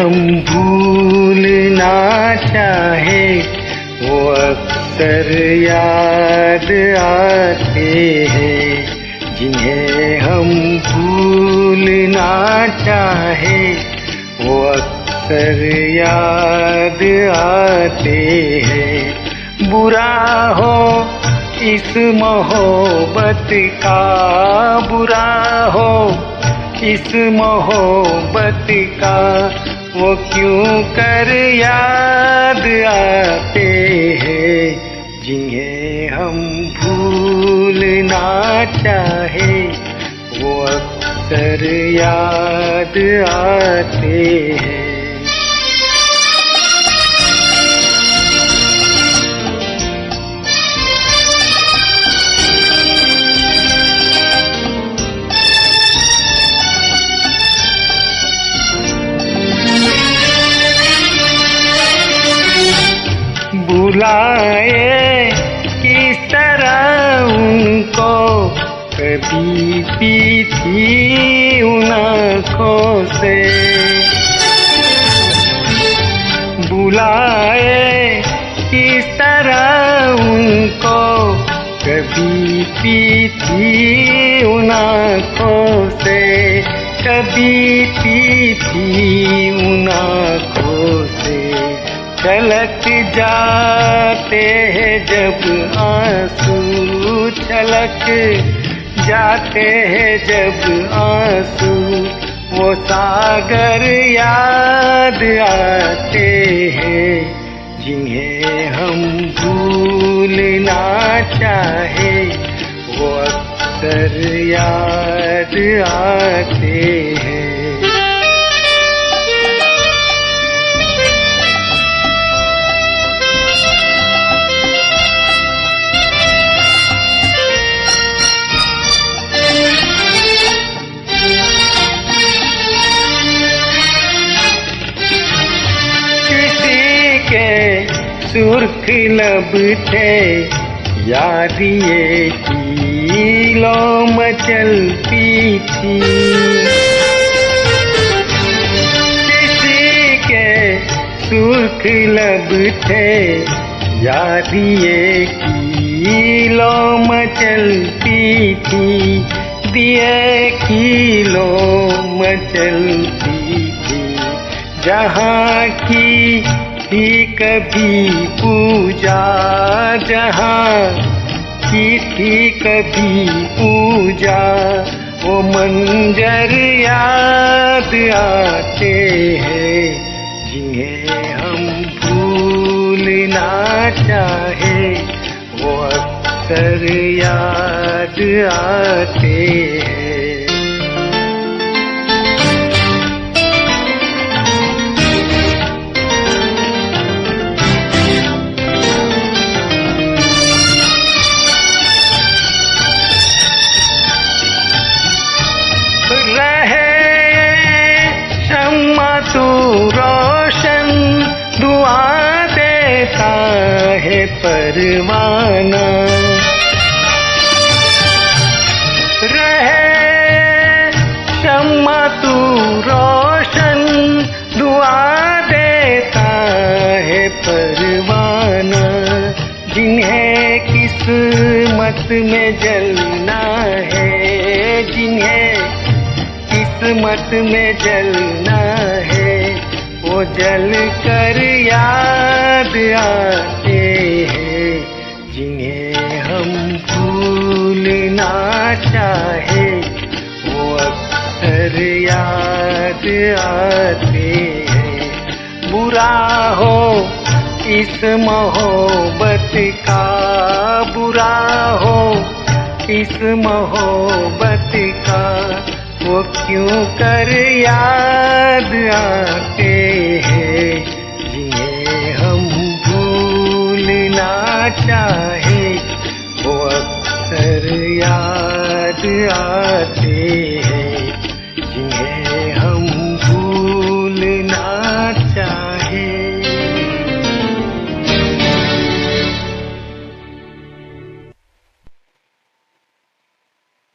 हम भूलना चाहे वो अक्सर याद आते हैं। जिन्हें हम भूलना चाहे वो अक्सर याद आते हैं। बुरा हो इस मोहब्बत का, बुरा हो इस मोहब्बत का, वो क्यों कर याद आते हैं। जिन्हें हम भूलना चाहे वो अक्सर याद आते हैं। बुलाए किस तरह उनको, कभी पी थी उन आँखों से। बुलाए किस तरह उनको, कभी पी थी उन आँखों से, कभी पी थी उन आँखों से। छलक जाते हैं जब आंसू, छलक जाते हैं जब आंसू, वो सागर याद आते हैं। जिन्हें हम भूलना चाहे वो अक्सर याद आते हैं। सुर्ख लब थे याद ये कीलों मचलती थी। किसी के सुर्ख लब थे याद ये कीलों मचलती थी। दिए कीलों मचलती थी। जहाँ की थी कभी पूजा, जहाँ की थी कभी पूजा, वो मंजर याद आते हैं। जिन्हें हम भूलना चाहे वो अक्सर याद आते हैं। तू रोशन दुआ देता है परवाना। रहे शम्मा तू रोशन दुआ देता है परवाना। जिन्हें किस्मत में जलना है, जिन्हें किस्मत में जलना है, वो जल कर याद आते हैं। जिन्हें हम भूलना चाहे वो अक्सर याद आते हैं। बुरा हो इस मोहब्बत का, बुरा हो इस मोहब्बत का, वो क्यों कर याद आते हैं। जिन्हें हम भूलना चाहे वो अक्सर याद आते हैं।